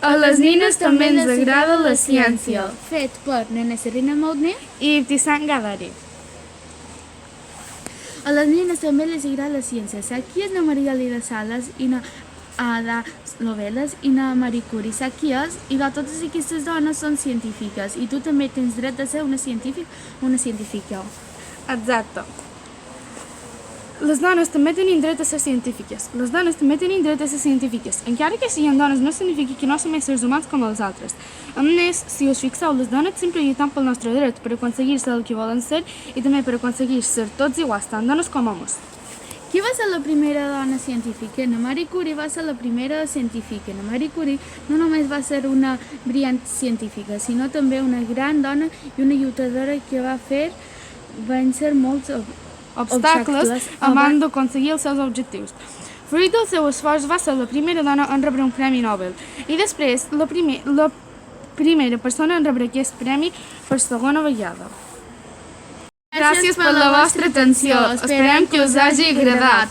A les nines també ens agrada la ciència. Fet per Nena Serena Moutner I Ibtisam Gadari. A les nenes també les agrada la ciència. Aquí és la Maria Lida Sales i la Ada Loveles i la Marie Curie. Aquí és, i totes aquestes dones són científiques i tu també tens dret a ser una científica o una científica. Exacte. Les dones també tenen dret a ser científiques. Les dones també tenen dret a ser científiques. Encara que siguin dones no significa que no som éssers humans com els altres. A més, si us fixeu, les dones sempre lluitant pel nostre dret per aconseguir ser el que volen ser i també per aconseguir ser tots iguals, tant dones com homes. Qui va ser la primera dona científica? La Marie Curie va ser la primera científica. La Marie Curie no només va ser una brillant científica, sinó també una gran dona i una lluitadora que va fer vèncer molts obstacles abans d'aconseguir els seus objectius. Fruit del seu esforç va ser la primera dona en rebre un premi Nobel i després la primera persona en rebre aquest premi per segona vegada. Gràcies per la vostra atenció. Esperem que us hagi agradat.